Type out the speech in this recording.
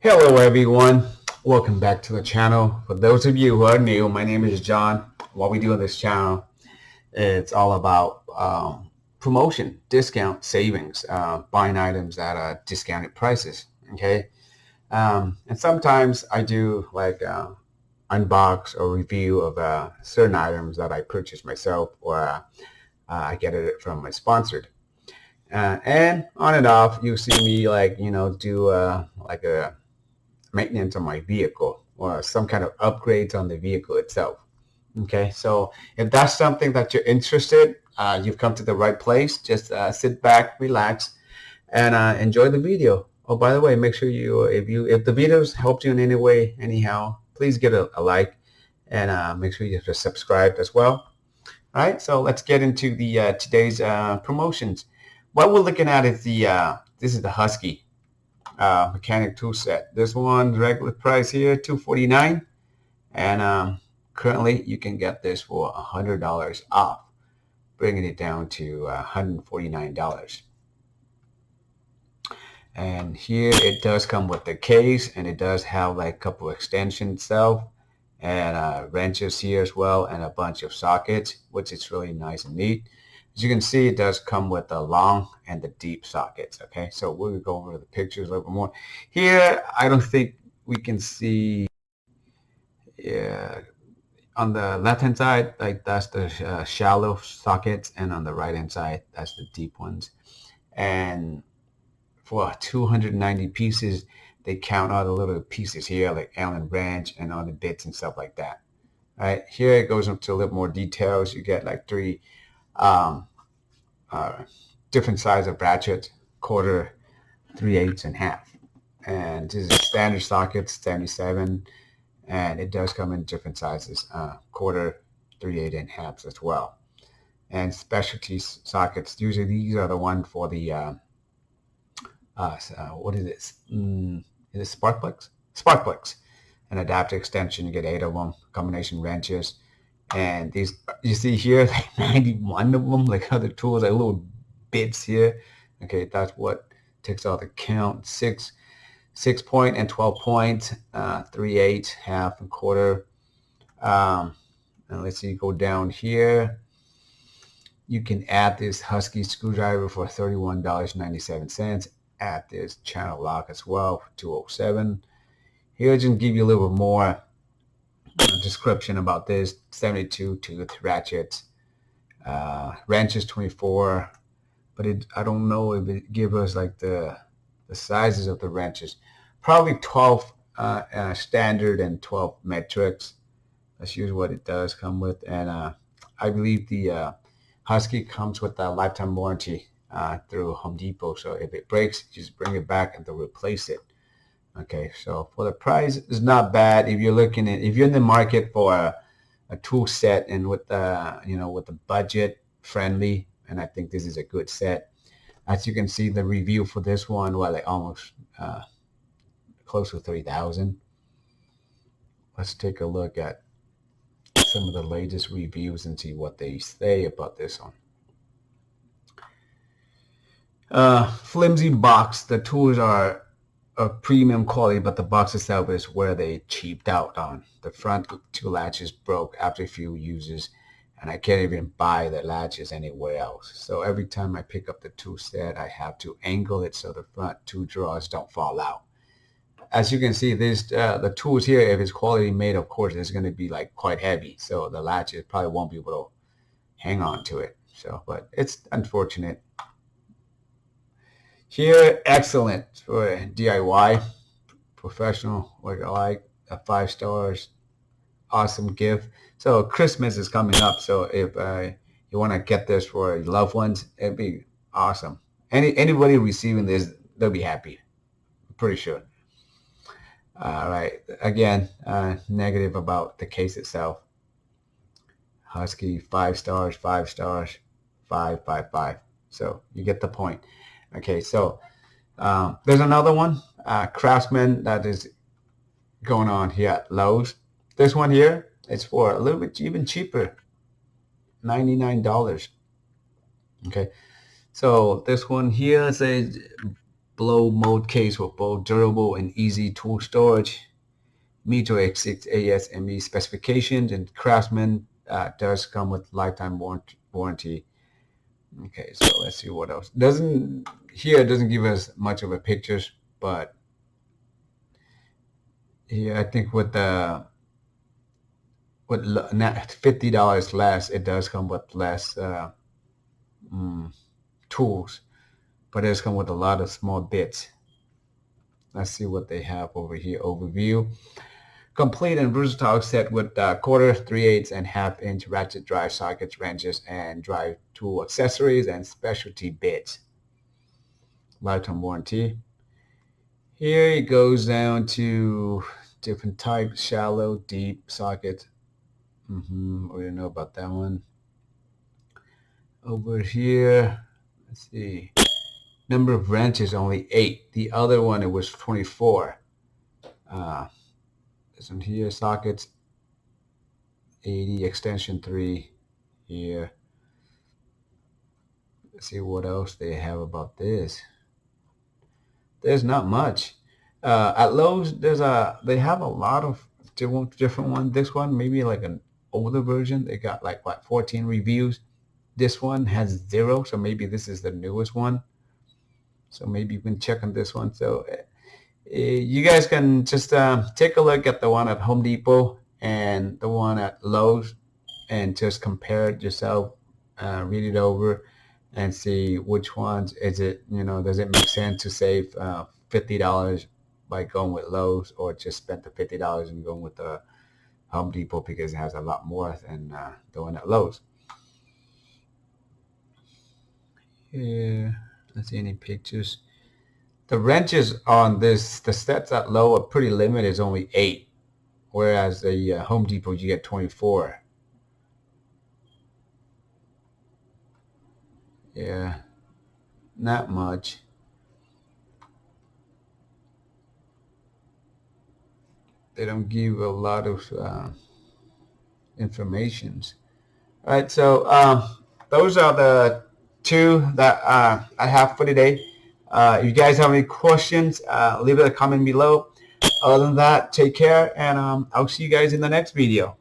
Hello everyone, welcome back to the channel. For those of you who are new, my name is John. What we do on this channel, it's all about promotion, discount, savings, buying items at discounted prices. Okay, and sometimes I do like unbox or review of certain items that I purchase myself or I get it from my sponsored. And on and off, you see me do like a maintenance on my vehicle or some kind of upgrades on the vehicle itself. Okay, so if that's something that you're interested, you've come to the right place. Just sit back, relax, and enjoy the video. Oh, by the way, make sure if the videos helped you in any way, anyhow, please give it a like and make sure you're subscribed as well. All right, so let's get into the today's promotions. What we're looking at is this is the Husky mechanic tool set. This one regular price here $249, and currently you can get this for $100 off, bringing it down to $149. And here it does come with the case, and it does have like a couple of extensions itself, and wrenches here as well, and a bunch of sockets, which is really nice and neat. As you can see, it does come with the long and the deep sockets. Okay, so we'll go over the pictures a little bit more. Here, I don't think we can see. Yeah, on the left-hand side, like that's the shallow sockets, and on the right-hand side, that's the deep ones. And for 290 pieces, they count all the little pieces here, like Allen wrench and all the bits and stuff like that. All right, here it goes into a little more details. You get like three um, different size of ratchets: quarter, 3/8, and half. And this is standard sockets, 77, and it does come in different sizes: quarter, 3/8, and halves as well. And specialty sockets, usually these are the one for the what is this? Is it spark plugs? Spark plugs. An adapter extension, you get 8 of them. Combination wrenches. And these, you see here, like 91 of them, like other tools, like little bits here. Okay, that's what takes all the count. 6-point and 12-point, 3/8, half, and quarter. And let's see, go down here. You can add this Husky screwdriver for $31.97. Add this channel lock as well for $207. Here, I just give you a little bit more description about this. 72 tooth ratchets, wrenches 24, but I don't know if it gives us like the sizes of the wrenches. Probably 12 standard and 12 metrics. That's usually what it does come with. And I believe the Husky comes with a lifetime warranty through Home Depot. So if it breaks, just bring it back and they'll replace it. Okay, so for the price, it's not bad. If you're in the market for a tool set and with the budget friendly, and I think this is a good set. As you can see, the review for this one, well, like almost close to 3,000. Let's take a look at some of the latest reviews and see what they say about this one. Flimsy box. The tools are of premium quality, but the box itself is where they cheaped out on. The front two latches broke after a few uses, and I can't even buy the latches anywhere else. So every time I pick up the tool set, I have to angle it so the front two drawers don't fall out. As you can see, the tools here, if it's quality made, of course, it's going to be like quite heavy. So the latches probably won't be able to hang on to it. So, but it's unfortunate. Here, excellent for DIY, professional, like I like, 5 stars, awesome gift. So Christmas is coming up, so if you want to get this for your loved ones, it'd be awesome. Anybody receiving this, they'll be happy, I'm pretty sure. All right, again, negative about the case itself. Husky, 5 stars, 5 stars, 5, 5, 5. So you get the point. Okay, so there's another one, Craftsman, that is going on here at Lowe's. This one here is for a little bit even cheaper, $99. Okay, so this one here says blow mold case with both durable and easy tool storage. Meet your X6 ASME specifications, and Craftsman does come with lifetime warranty. Okay, so let's see what else. Doesn't give us much of a pictures, but here I think with $50 less, it does come with less tools, but it does come with a lot of small bits. Let's see what they have over here. Overview. Complete and versatile set with quarter, 3/8, and half-inch ratchet drive sockets, wrenches, and drive tool accessories and specialty bits. Lifetime warranty. Here it goes down to different types: shallow, deep sockets. We don't know about that one. Over here, let's see. Number of wrenches, only 8. The other one, it was 24. This one here, sockets, 80, extension 3 here. Let's see what else they have about this. There's not much. At Lowe's, they have a lot of different ones. This one, maybe like an older version. They got like, 14 reviews. This one has 0, so maybe this is the newest one. So maybe you can check on this one. So you guys can just take a look at the one at Home Depot and the one at Lowe's and just compare it yourself, read it over and see which ones is it, does it make sense to save $50 by going with Lowe's, or just spend the $50 and going with the Home Depot because it has a lot more than the one at Lowe's. Here, let's see any pictures. The wrenches on the sets at Lowe's are pretty limited. It's only 8, whereas the Home Depot you get 24. Yeah, not much. They don't give a lot of informations. All right, so those are the 2 that I have for today. If you guys have any questions, leave a comment below. Other than that, take care, and I'll see you guys in the next video.